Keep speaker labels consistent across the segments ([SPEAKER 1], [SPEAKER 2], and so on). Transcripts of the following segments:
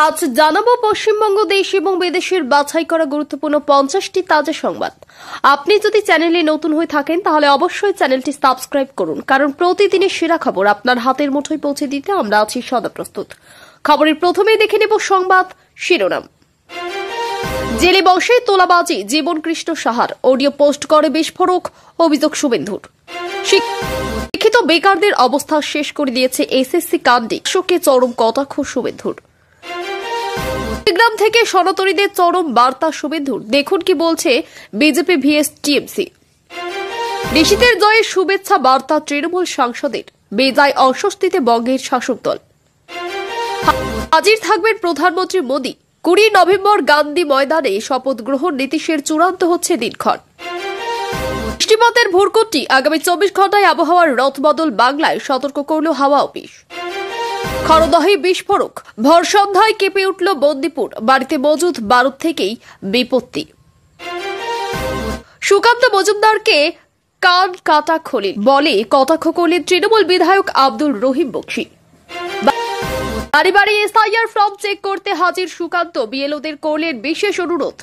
[SPEAKER 1] আজ জানাবো পশ্চিমবঙ্গ দেশ এবং বিদেশের বাছাই করা গুরুত্বপূর্ণ 50টি তাজা সংবাদ। আপনি যদি চ্যানেলে নতুন হয়ে থাকেন তাহলে অবশ্যই চ্যানেলটি সাবস্ক্রাইব করুন, কারণ প্রতিদিনের সেরা খবর আপনার হাতের মুঠোয় পৌঁছে দিতে আমরা আছি সদা প্রস্তুত। খবরের প্রথমেই দেখে নেব সংবাদ শিরোনাম। জেলে বসে তোলাবাজি জীবন কৃষ্ণ সাহার, অডিও পোস্ট করে বিস্ফোরক, অভিযোগ শুভেন্দুর। শিক্ষিত বেকারদের অবস্থা শেষ করে দিয়েছে এসএসসি কাণ্ডে, শোকে চরম কটাক্ষ শুভেন্দুর। গ্রাম থেকে সনাতনীদের চরম বার্তা শুভেন্দুর, দেখুন কি বলছে বিজেপি ভিএস টিএমসি। নিশীথের জয়ের শুভেচ্ছা বার্তা তৃণমূল সাংসদের, বেজায় অস্বস্তিতে বঙ্গের শাসক দল। হাজির থাকবেন প্রধানমন্ত্রী মোদী, 20 নভেম্বর গান্ধী ময়দানে শপথ গ্রহণ নীতিশের চূড়ান্ত হচ্ছে দিনক্ষণ। বৃষ্টিপাতের ভোরকটি, আগামী 24 ঘন্টায় আবহাওয়ার রদবদল বাংলায়, সতর্ক করল হাওয়া অফিস। খরদহে বিস্ফোরক, ভর সন্ধ্যায় কেঁপে উঠল বন্দিপুর, বাড়িতে মজুদ বারুদ থেকেই বিপত্তি। সুকান্ত মজুমদারকে কান কাটা খলিল বলে কটাক্ষ করলেন তৃণমূল বিধায়ক আব্দুল রহিম বক্সি। বাড়ি বাড়ি এসআইআর ফর্ম চেক করতে হাজির সুকান্ত, বিএলওদের করলেন বিশেষ অনুরোধ।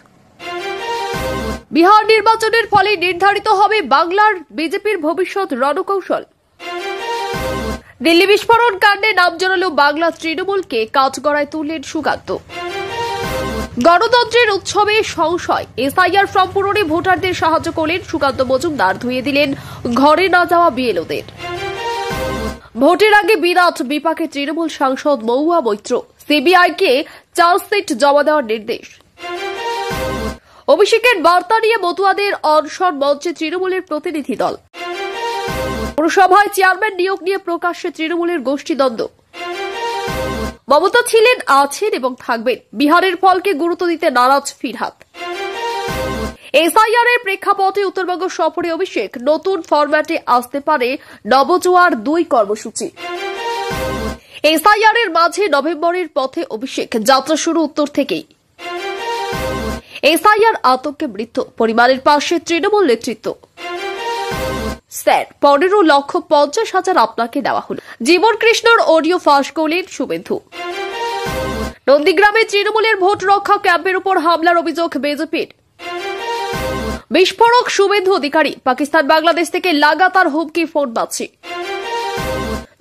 [SPEAKER 1] বিহার নির্বাচনের ফলে নির্ধারিত হবে বাংলার বিজেপির ভবিষ্যৎ রণকৌশল। দিল্লি বিস্ফোরণ কাণ্ডে নাম জড়ালো বাংলা তৃণমূলকে, কাঠগড়ায় তুললেন সুকান্ত। গণতন্ত্রের উৎসবে সংশয়, এসআইআর ফর্ম পূরণে ভোটারদের সাহায্য করলেন সুকান্ত মজুমদার, ধুয়ে দিলেন ঘরে না যাওয়া বিএলওদের। ভোটের আগে বিরাট বিপাকে তৃণমূল সাংসদ মহুয়া মৈত্র, সিবিআইকে চার্জশিট জমা দেওয়ার নির্দেশ। অভিষেকের বার্তা নিয়ে মতুয়াদের অনশন মঞ্চে তৃণমূলের প্রতিনিধি দল। পুরসভায় চেয়ারম্যান নিয়োগ নিয়ে প্রকাশ্যে তৃণমূলের গোষ্ঠীদ্বন্দ্ব। মমতা ছিলেন, আছেন এবং থাকবেন, বিহারের ফলকে গুরুত্ব দিতে নারাজ ফিরহাদ। এসআইআর এর প্রেক্ষাপটে উত্তরবঙ্গ সফরে অভিষেক, নতুন ফরম্যাটে আসতে পারে নবজোয়ার 2 কর্মসূচি। এসআইআর এর মাঝে নভেম্বরের পথে অভিষেক, যাত্রা শুরু উত্তর থেকেই। এসআইআর আতঙ্কে মৃত্যু, পরিবারের পাশে তৃণমূল নেতৃত্ব। স্যার, 15,50,000 আপনাকে দেওয়া হল, জীবন কৃষ্ণর অডিও ফাঁস করলেন শুভেন্দু। নন্দীগ্রামে তৃণমূলের ভোট রক্ষা ক্যাম্পের উপর হামলার অভিযোগ বিজেপির। বিস্ফোরক শুভেন্দু অধিকারী, পাকিস্তান বাংলাদেশ থেকে লাগাতার হুমকি ফোন পাচ্ছে।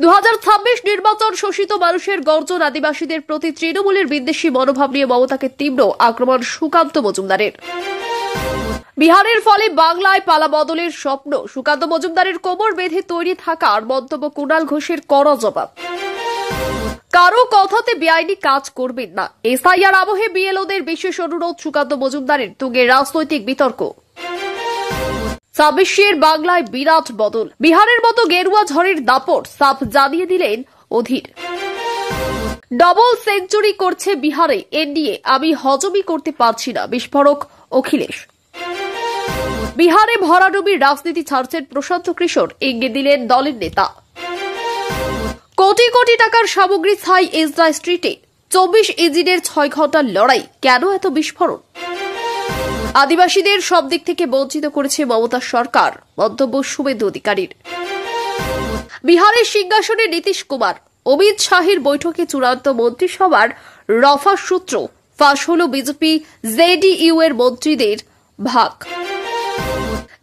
[SPEAKER 1] 2026 নির্বাচন শোষিত মানুষের গর্জন, আদিবাসীদের প্রতি তৃণমূলের বিদ্বেষী মনোভাব নিয়ে মমতাকে তীব্র আক্রমণ সুকান্ত মজুমদারের। বিহারের ফলে বাংলায় পালা বদলের স্বপ্ন, সুকান্ত মজুমদারের কোমর বেঁধে তৈরি থাকার মন্তব্য কুণাল ঘোষের কড়া জবাব। কারো কথাতে বেআইনি কাজ করবেন না, এসআইআর আবহে বিএলওদের বিশেষ অনুরোধ, সুকান্ত মজুমদারের তুঙ্গে রাজনৈতিক বিতর্ক। 26 বাংলায় বিরাট বদল, বিহারের মতো গেরুয়া ঝড়ের দাপট সাফ জানিয়ে দিলেন অধীর। ডবল সেঞ্চুরি করছে বিহারে এনডিএ, আমি হজমই করতে পারছি না, বিস্ফোরক অখিলেশ। বিহারে ভরাডুবির রাজনীতি ছাড়ছেন প্রশান্ত কিশোর, ইঙ্গিত দিলেন দলের নেতা। কোটি কোটি টাকার সামগ্রী ছাই এজরা স্ট্রিটে, 24 ইঞ্জিনের 6 ঘন্টার লড়াই, কেন এত বিস্ফোরণ? আদিবাসীদের সব দিক থেকে বঞ্চিত করেছে মমতা সরকার, মন্তব্য শুভেন্দু অধিকারীর। বিহারের সিংহাসনে নীতিশ কুমার, অমিত শাহের বৈঠকে চূড়ান্ত মন্ত্রিসভার রফা সূত্র ফাঁস হল বিজেপি জেডিইউ এর মন্ত্রীদের ভাগ।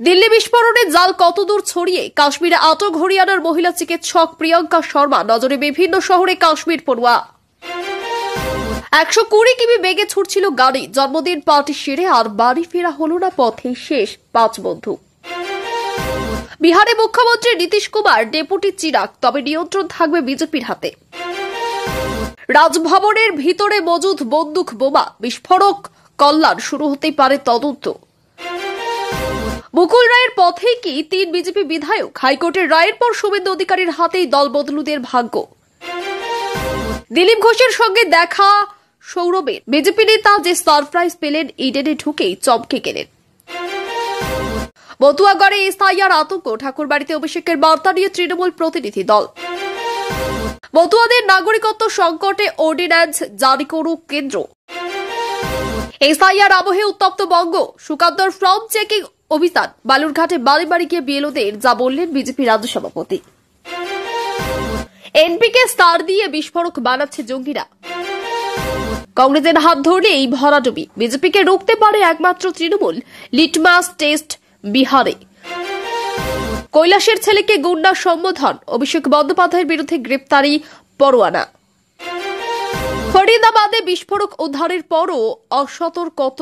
[SPEAKER 1] দিল্লি বিস্ফোরণে জাল কতদূর ছড়িয়ে, কাশ্মীরে আটক হরিয়ানার মহিলা চিকিৎসক প্রিয়াঙ্কা শর্মা, নজরে বিভিন্ন শহরে কাশ্মীর পড়ুয়া। 120 কিমি বেগে ছুটছিল গাড়ি, জন্মদিন পার্টি সেরে আর বাড়ি ফেরা হল না, পথে শেষ 5 বন্ধু। বিহারে মুখ্যমন্ত্রী নীতিশ কুমার, ডেপুটি চিরাগ, তবে নিয়ন্ত্রণ থাকবে বিজেপির হাতে। রাজভবনের ভিতরে মজুদ বন্দুক বোমা, বিস্ফোরক, কল্যাণ, শুরু হতেই পারে তদন্ত। মুকুল রায়ের পথে কি 3 বিজেপি বিধায়ক, হাইকোর্টের রায়ের পর শুভেন্দু অধিকারীর হাতেই দলবদলুদের ভাগ্য। দিলীপ ঘোষের সঙ্গে দেখা সৌরভের, বিজেপি নেতা যে সারপ্রাইজ পেলেন, ইডেনে ঢুকেই চমকে গেলেন। মতুয়াগড়ে এসআইআর আতঙ্ক, ঠাকুরবাড়িতে অভিষেকের বার্তা নিয়ে তৃণমূল প্রতিনিধি দল। মতুয়াদের নাগরিকত্ব সংকটে অর্ডিন্যান্স জারি করুক কেন্দ্র। এসআইআর আবহে উত্তপ্ত বঙ্গ, সুকান্তর ফর্ম চেকিং অভিযান, বালুরঘাটে বাড়ি বাড়ি গিয়ে বিএলওদের যা বললেন বিজেপি রাজ্য সভাপতি। এনপিকে স্টার দিয়ে বিস্ফোরক বানাচ্ছে জঙ্গিরা। কংগ্রেসের হাত ধরলে এই ভরাডুবি। বিজেপিকে রুখতে পারে একমাত্র তৃণমূল। লিটমাস টেস্ট বিহারে। কৈলাসের ছেলেকে গুন্ডা সম্বোধন। অভিষেক বন্দ্যোপাধ্যায়ের বিরুদ্ধে গ্রেপ্তারি পরোয়ানা। ফরিদাবাদে বিস্ফোরক উদ্ধারের পরও অসতর্কত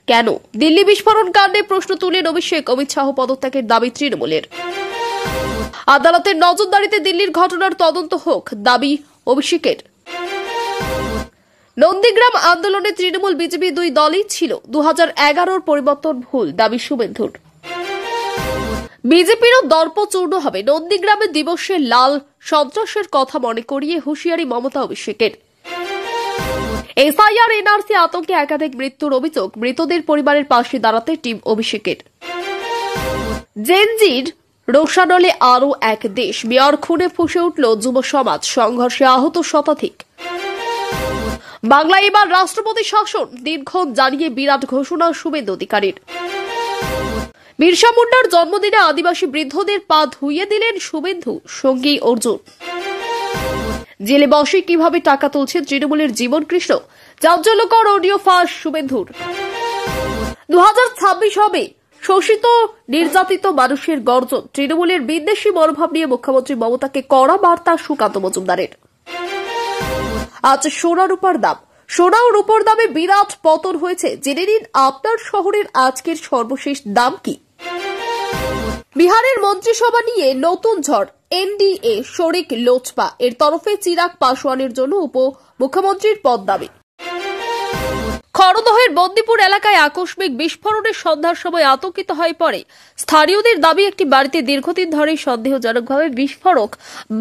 [SPEAKER 1] কেন? দিল্লি বিস্ফোরণ কাণ্ডে প্রশ্ন তুলেন অভিষেক। অমিত শাহ পদত্যাগের দাবি তৃণমূলের। আদালতের নজরদারিতে দিল্লির ঘটনার তদন্ত হোক, দাবি অভিষেকের। নন্দীগ্রাম আন্দোলনে তৃণমূল বিজেপি দুই দলই ছিল। 2011-র পরিবর্তন ভুল, দাবি শুভেন্দুর। বিজেপিরও দর্পচূর্ণ হবে। নন্দীগ্রামে দিবসে লাল সন্ত্রাসের কথা মনে করিয়ে হুঁশিয়ারি মমতা অভিষেকের। এসআইআর এনআরসি আতঙ্কে একাধিক মৃত্যুর অভিযোগ। মৃতদের পরিবারের পাশে দাঁড়াতে টিম অভিষেকের। জেনজির রোশানলে আরও এক দেশ। মেয়র খুনে ফুঁসে উঠল যুব সমাজ। সংঘর্ষে আহত শতাধিক। বাংলায় এবার রাষ্ট্রপতি শাসন দীর্ঘক্ষণ জানিয়ে বিরাট ঘোষণা শুভেন্দু অধিকারীর। বিরসা মুন্ডার জন্মদিনে আদিবাসী বৃদ্ধদের পা ধুইয়ে দিলেন শুভেন্দু, সঙ্গী অর্জুন। জেলে বসে কিভাবে টাকা তুলছে তৃণমূলের জীবন কৃষ্ণ, চাঞ্চল্যকর অডিও ফাঁস শুভেন্দুর। 2026 হবে শোষিত নির্যাতিত মানুষের গর্জন। তৃণমূলের বিদ্বেষী মনোভাব নিয়ে মুখ্যমন্ত্রী মমতাকে কড়া বার্তা সুকান্ত মজুমদারের। আজ সোনা রূপার দাম। সোনা ও রূপার দামে বিরাট পতন হয়েছে। জেনে নিন আপনার শহরের আজকের সর্বশেষ দাম কি। বিহারের মন্ত্রিসভা নিয়ে নতুন ঝড়। এনডিএ শরিক লোজপা এর তরফে চিরাগ পাসওয়ানের জন্য উপমুখ্যমন্ত্রীর পদ দাবি। খড়দহের বন্দিপুর এলাকায় আকস্মিক বিস্ফোরণের সন্ধ্যার সময় আতঙ্কিত হয়ে পড়ে স্থানীয়দের দাবি। একটি বাড়িতে দীর্ঘদিন ধরেই সন্দেহজনকভাবে বিস্ফোরক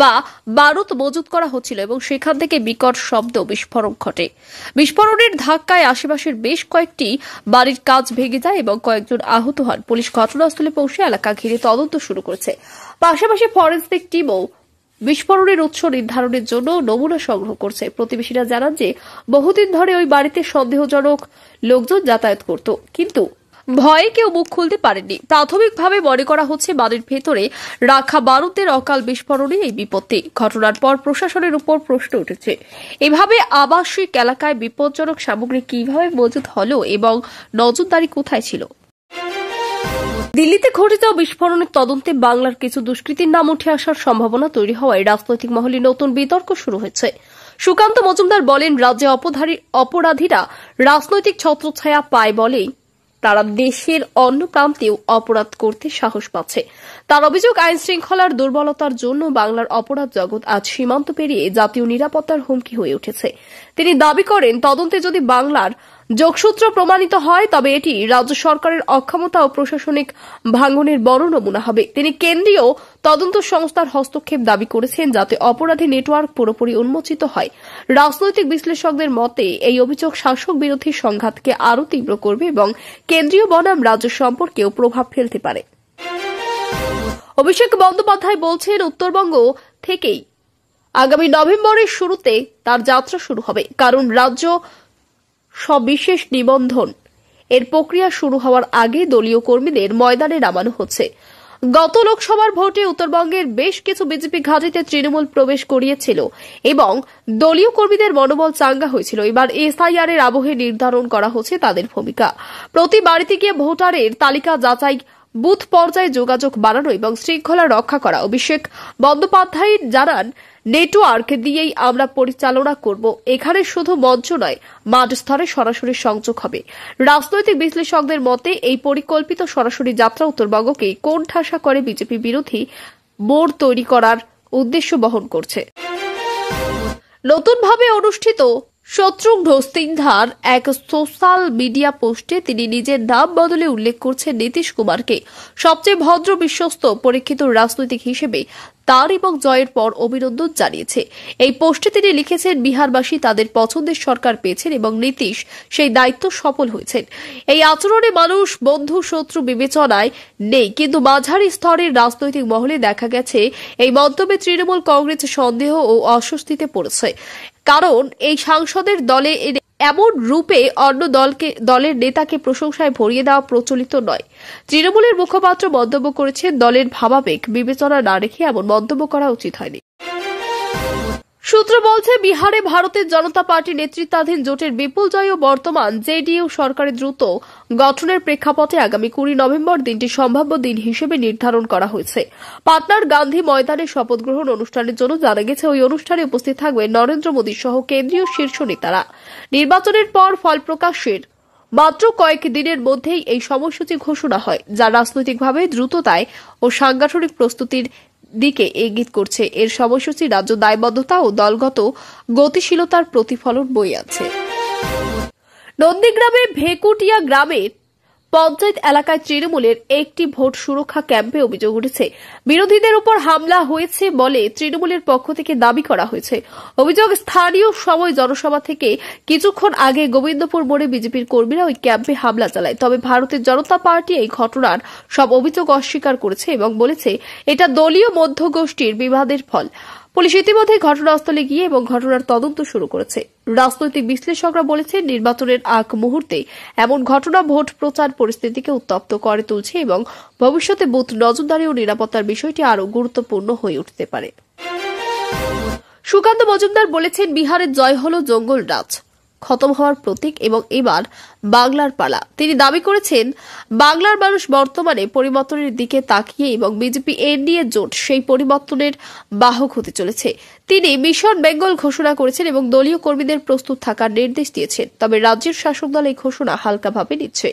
[SPEAKER 1] বা বারুদ মজুত করা হচ্ছিল এবং সেখান থেকে বিকট শব্দ বিস্ফোরণ ঘটে। বিস্ফোরণের ধাক্কায় আশেপাশের বেশ কয়েকটি বাড়ির কাঁচ ভেঙে যায় এবং কয়েকজন আহত হন। পুলিশ ঘটনাস্থলে পৌঁছে এলাকা ঘিরে তদন্ত শুরু করেছে। পাশাপাশি ফরেনসিক টিমও বিস্ফোরণের উৎস নির্ধারণের জন্য নমুনা সংগ্রহ করছে। প্রতিবেশীরা জানান যে বহুদিন ধরে ওই বাড়িতে সন্দেহজনক লোকজন যাতায়াত করত, কিন্তু ভয়ে কেউ মুখ খুলতে পারেননি। প্রাথমিকভাবে মনে করা হচ্ছে বাড়ির ভেতরে রাখা বারুদের অকাল বিস্ফোরণে এই বিপত্তি। ঘটনার পর প্রশাসনের উপর প্রশ্ন উঠেছে, এভাবে আবাসিক এলাকায় বিপজ্জনক সামগ্রী কিভাবে মজুত হলো এবং নজরদারি কোথায় ছিল। দিল্লিতে ঘটে যাওয়া বিস্ফোরণের তদন্তে বাংলার কিছু দুষ্কৃতীর নাম উঠে আসার সম্ভাবনা তৈরি হওয়ায় রাজনৈতিক মহলে নতুন বিতর্ক শুরু হয়েছে। সুকান্ত মজুমদার বলেন, রাজ্যে অপরাধীরা রাজনৈতিক ছত্রছায়া পায় বলেই তারা দেশের অন্য প্রান্তেও অপরাধ করতে সাহস পাচ্ছে। তার অভিযোগ, আইন শৃঙ্খলার দুর্বলতার জন্য বাংলার অপরাধ জগৎ আজ সীমান্ত পেরিয়ে জাতীয় নিরাপত্তার হুমকি হয়ে উঠেছে। তিনি দাবি করেন, তদন্তে যদি বাংলার যোগসূত্র প্রমাণিত হয় তবে এটি রাজ্য সরকারের অক্ষমতা ও প্রশাসনিক ভাঙনের বড় নমুনা হবে। তিনি কেন্দ্রীয় তদন্ত সংস্থার হস্তক্ষেপ দাবি করেছেন যাতে অপরাধী নেটওয়ার্ক পুরোপুরি উন্মোচিত হয়। রাজনৈতিক বিশ্লেষকদের মতে এই অভিযোগ শাসক বিরোধী সংঘাতকে আরও তীব্র করবে এবং কেন্দ্রীয় বনাম রাজ্য সম্পর্কেও প্রভাব ফেলতে পারে। অভিষেক বন্দ্যোপাধ্যায় বলছেন, উত্তরবঙ্গ থেকেই আগামী নভেম্বরের শুরুতে তার যাত্রা শুরু হবে, কারণ রাজ্য সবিশেষ নিবন্ধন এর প্রক্রিয়া শুরু হওয়ার আগে দলীয় কর্মীদের ময়দানে নামানো হচ্ছে। গত লোকসভার ভোটে উত্তরবঙ্গের বেশ কিছু বিজেপি ঘাঁটিতে তৃণমূল প্রবেশ করিয়েছিল এবং দলীয় কর্মীদের মনোবল চাঙ্গা হয়েছিল। এবার এসআইআর এর আবহে নির্ধারণ করা হচ্ছে তাদের ভূমিকা। প্রতি বাড়িতে গিয়ে ভোটারের তালিকা যাচাই, বুথ পর্যায়ে যোগাযোগ বাড়ানো এবং শৃঙ্খলা রক্ষা করা। অভিষেক বন্দ্যোপাধ্যায় জানান, নেটওয়ার্ক দিয়েই আমরা পরিচালনা করব। এখানে শুধু মঞ্চ নয়, মাঠ স্তরে সরাসরি সংযোগ হবে। রাজনৈতিক বিশ্লেষকদের মতে এই পরিকল্পিত সরাসরি যাত্রা উত্তরবঙ্গকে কোণঠাসা করে বিজেপি বিরোধী মোড় তৈরি করার উদ্দেশ্য বহন করছে। নতুনভাবে অনুষ্ঠিত শত্রুঘ্ন সিনহার এক সোশ্যাল মিডিয়া পোস্টে তিনি নিজের নাম বদলে উল্লেখ করছেন নীতিশ কুমারকে। সবচেয়ে ভদ্র, বিশ্বস্ত, পরীক্ষিত রাজনৈতিক হিসেবে তার এবং জয়ের পর অভিনন্দন জানিয়েছে। এই পোস্টে তিনি লিখেছেন, বিহারবাসী তাদের পছন্দের সরকার পেয়েছেন এবং নীতিশ সেই দায়িত্ব সফল হয়েছেন। এই আচরণে মানুষ বন্ধু শত্রু বিবেচনায় নেই, কিন্তু মাঝারি স্তরের রাজনৈতিক মহলে দেখা গেছে এই মন্তব্যে তৃণমূল কংগ্রেস সন্দেহ ও অস্বস্তিতে পড়েছে। কারণ এই সাংসদের দলে এমন রূপে অন্য দলের নেতাকে প্রশংসায় ভরিয়ে দেওয়া প্রচলিত নয়। তৃণমূলের মুখপাত্র মন্তব্য করেছেন, দলের ভাবাবেগ বিবেচনা না রেখে এমন মন্তব্য করা উচিত হয়নি। সূত্র বলছে, বিহারে ভারতের জনতা পার্টি নেতৃত্বাধীন জোটের বিপুল জয় ও বর্তমান জেডিইউ সরকারের দ্রুত গঠনের প্রেক্ষাপটে আগামী 20 নভেম্বর দিনটি সম্ভাব্য দিন হিসেবে নির্ধারণ করা হয়েছে। পাটনার গান্ধী ময়দানে শপথ গ্রহণ অনুষ্ঠানের জন্য জানা গেছে, ওই অনুষ্ঠানে উপস্থিত থাকবে নরেন্দ্র মোদী সহ কেন্দ্রীয় শীর্ষ নেতারা। নির্বাচনের পর ফল প্রকাশের মাত্র কয়েক দিনের মধ্যেই এই সময়সূচি ঘোষণা হয়, যা রাজনৈতিকভাবে দ্রুততায় ও সাংগঠনিক প্রস্তুতির দিকে ইঙ্গিত করছে। এর সময়সূচি রাজ্য দায়বদ্ধতা ও দলগত গতিশীলতার প্রতিফলন বয়ে আছে। নন্দীগ্রামের ভেকুটিয়া গ্রামের পঞ্চায়েত এলাকায় তৃণমূলের একটি ভোট সুরক্ষা ক্যাম্পে অভিযোগ উঠেছে, বিরোধীদের উপর হামলা হয়েছে বলে তৃণমূলের পক্ষ থেকে দাবি করা হয়েছে। অভিযোগ, স্থানীয় সময় জনসভা থেকে কিছুক্ষণ আগে গোবিন্দপুর মোড়ে বিজেপির কর্মীরা ওই ক্যাম্পে হামলা চালায়। তবে ভারতের জনতা পার্টি এই ঘটনার সব অভিযোগ অস্বীকার করেছে এবং বলেছে এটা দলীয় মধ্যগোষ্ঠীর বিবাদের ফল। পুলিশ ইতিমধ্যে ঘটনাস্থলে গিয়ে এবং ঘটনার তদন্ত শুরু করেছে। রাজনৈতিক বিশ্লেষকরা বলেছেন, নির্বাচনের আগ মুহূর্তে এমন ঘটনা ভোট প্রচার পরিস্থিতিকে উত্তপ্ত করে তুলছে এবং ভবিষ্যতে বুথ নজরদারি ও নিরাপত্তার বিষয়টি আরও গুরুত্বপূর্ণ হয়ে উঠতে পারে। সুকান্ত মজুমদার বলেছেন, বিহারের জয় হল জঙ্গল রাজ খতম হওয়ার প্রতীক এবং এবার বাংলার পালা। তিনি দাবি করেছেন, বাংলার মানুষ বর্তমানে পরিবর্তনের দিকে তাকিয়ে এবং বিজেপি এনডিএ জোট সেই পরিবর্তনের বাহক হতে চলেছে। তিনি মিশন বেঙ্গল ঘোষণা করেছেন এবং দলীয় কর্মীদের প্রস্তুত থাকার নির্দেশ দিয়েছেন। তবে রাজ্যের শাসক দল এই ঘোষণা হালকাভাবে নিচ্ছে।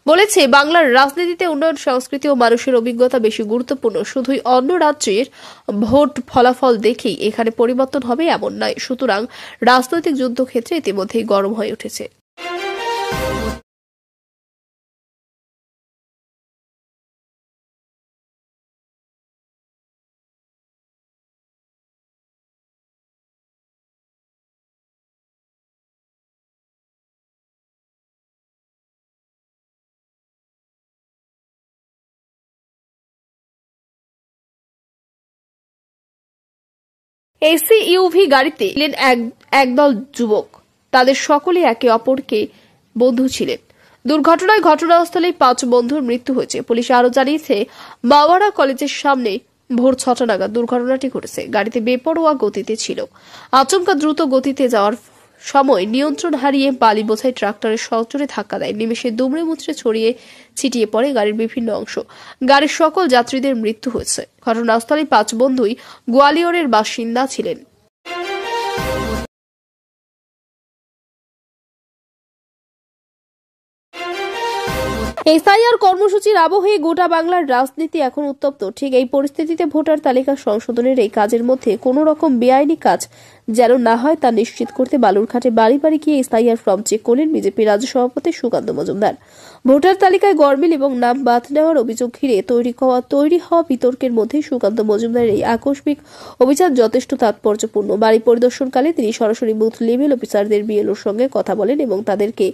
[SPEAKER 1] বলেছে, বাংলার রাজনীতিতে উন্নয়ন, সংস্কৃতি ও মানুষের অভিজ্ঞতা বেশি গুরুত্বপূর্ণ। শুধুই অন্য রাজ্যের ভোট ফলাফল দেখেই এখানে পরিবর্তন হবে এমন নয়। সুতরাং রাজনৈতিক যুদ্ধক্ষেত্রে ইতিমধ্যেই গরম হয়ে উঠেছে। এসি ইউভি গাড়িতে ছিলেন একদল যুবক। তাদের সকলে একে অপরকে বন্ধু ছিলেন। দুর্ঘটনায় ঘটনাস্থলেই 5 বন্ধুর মৃত্যু হয়েছে। পুলিশ আরও জানিয়েছে, মাওয়ারা কলেজের সামনে ভোর 6টা নাগাদ দুর্ঘটনাটি ঘটেছে। গাড়িতে বেপরোয়া গতিতে ছিল। আচমকা দ্রুত গতিতে যাওয়ার সময় নিয়ন্ত্রণ হারিয়ে বালি বোঝাই ট্রাক্টরের সজোরে ধাক্কা দেয়। নিমেষে দুমড়ে মুচড়ে ছড়িয়ে ছিটিয়ে পড়ে গাড়ির বিভিন্ন অংশ। গাড়ির সকল যাত্রীদের মৃত্যু হয়েছে। ঘটনাস্থলে 5 বন্ধুই গোয়ালিয়রের বাসিন্দা ছিলেন। এসআইআর কর্মসূচির আবহে গোটা বাংলার রাজনীতি এখন উত্তপ্ত। ঠিক এই পরিস্থিতিতে ভোটার তালিকা সংশোধনের এই কাজের মধ্যে কোন রকম বেআইনি কাজ যেন না হয় তা নিশ্চিত করতে বালুরঘাটে বাড়ি বাড়ি গিয়ে এসআইআর ফর্ম চেক করলেন বিজেপি রাজ্য সভাপতি সুকান্ত মজুমদার। ভোটার তালিকায় গরমিল এবং নাম বাদ নেওয়ার অভিযোগ ঘিরে তৈরি হওয়া বিতর্কের মধ্যে সুকান্ত মজুমদারের এই আকস্মিক অভিযান যথেষ্ট তাৎপর্যপূর্ণ। বাড়ি পরিদর্শনকালে তিনি সরাসরি বুথ লেভেল অফিসারদের বিএলওর সঙ্গে কথা বলেন এবং তাদেরকে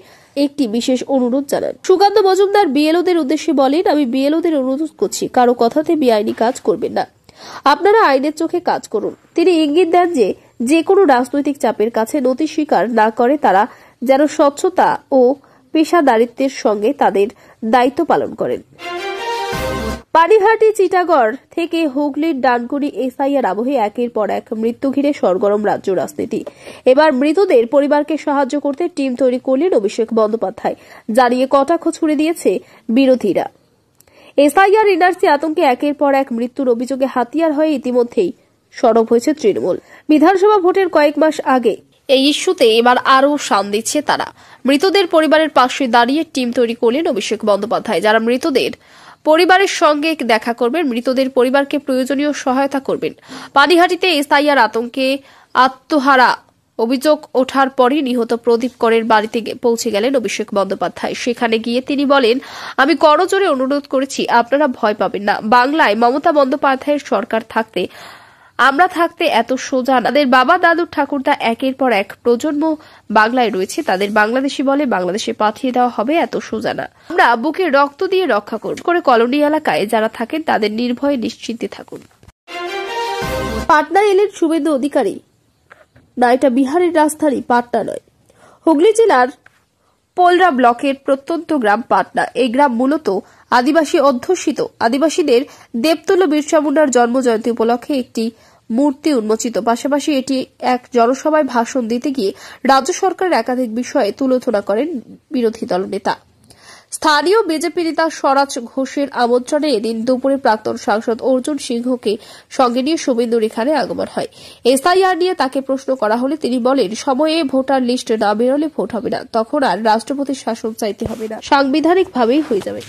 [SPEAKER 1] একটি বিশেষ অনুরোধ জানান। সুকান্ত মজুমদার বিএলওদের উদ্দেশ্যে বলেন, আমি বিএলওদের অনুরোধ করছি, কারো কথাতে বেআইনি কাজ করবেন না। আপনারা আইনের চোখে কাজ করুন। তিনি ইঙ্গিত দেন যে কোনো রাজনৈতিক চাপের কাছে নতি স্বীকার না করে তারা যেন স্বচ্ছতা ও পেশাদারিত্বের সঙ্গে তাদের দায়িত্ব পালন করেন। পানিহাটি চিটাগড় থেকে হুগলির ডানকুনি এসআইআর আবহে একের পর এক মৃত্যু ঘিরে সরগরম রাজ্য রাজনীতি। এবার মৃতদের পরিবারকে সাহায্য করতে টিম তৈরি করলেন অভিষেক বন্দ্যোপাধ্যায়, জানিয়ে কটাক্ষ ছুড়ে দিয়েছে বিরোধীরা। এসআইআর এনআরসি আতঙ্কে একের পর এক মৃত্যুর অভিযোগে হাতিয়ার হয়ে ইতিমধ্যেই সরব হয়েছে তৃণমূল। বিধানসভা ভোটের কয়েক মাস আগে এই ইস্যুতে এবার আরও শান দিচ্ছে তারা। মৃতদের পরিবারের পাশে দাঁড়িয়ে টিম তৈরি করলেন অভিষেক বন্দ্যোপাধ্যায়, যারা মৃতদের পরিবারের সঙ্গে দেখা করবেন, মৃতদের পরিবারকে প্রয়োজনীয় সহায়তা করবেন। পানিহাটিতে এসআইআর আতঙ্কে আত্মহারা অভিযোগ ওঠার পরই নিহত প্রদীপ করের বাড়িতে পৌঁছে গেলেন অভিষেক বন্দ্যোপাধ্যায়। সেখানে গিয়ে তিনি বলেন, আমি করজোরে অনুরোধ করেছি, আপনারা ভয় পাবেন না। বাংলায় মমতা বন্দ্যোপাধ্যায়ের সরকার থাকতে, আমরা থাকতে এত সোজা না। তাদের বাবা দাদু ঠাকুরদা একের পর এক প্রজন্ম বাংলায় রয়েছে, তাদের বাংলাদেশি বলে বাংলাদেশে পাঠিয়ে দেওয়া হবে এত সোজা না। আমরা বুকে রক্ত দিয়ে রক্ষা করব। করে কলোনি এলাকায় যারা থাকেন তাদের নির্ভয়ে নিশ্চিন্তে থাকুন। পাটনা এলেন শুভেন্দু অধিকারী। না, এটা বিহারের রাজধানী পাটনা নয়। হুগলি জেলার পোলরা ব্লকের প্রত্যন্ত গ্রাম পাটনা। এই গ্রাম মূলত আদিবাসী অধ্যুষিত। আদিবাসীদের দেবতুল্য বিরসা মুন্ডার জন্ম জয়ন্তী উপলক্ষে একটি মূর্তি উন্মোচিত। পাশাপাশি এটি এক জনসভায় ভাষণ দিতে গিয়ে রাজ্য সরকারের একাধিক বিষয়ে তুলোধনা করেন বিরোধী দলনেতা। স্থানীয় বিজেপি নেতা স্বরাজ ঘোষের আমন্ত্রণে এদিন দুপুরে প্রাক্তন সাংসদ অর্জুন সিংহকে সঙ্গে নিয়ে শুভেন্দুর এখানে আগমন হয়। এসআইআর নিয়ে তাকে প্রশ্ন করা হলে তিনি বলেন, সময়ে ভোটার লিস্ট না বেরোলে ভোট হবে না, তখন আর রাষ্ট্রপতির শাসন চাইতে হবে না, সাংবিধানিকভাবেই হয়ে যাবে।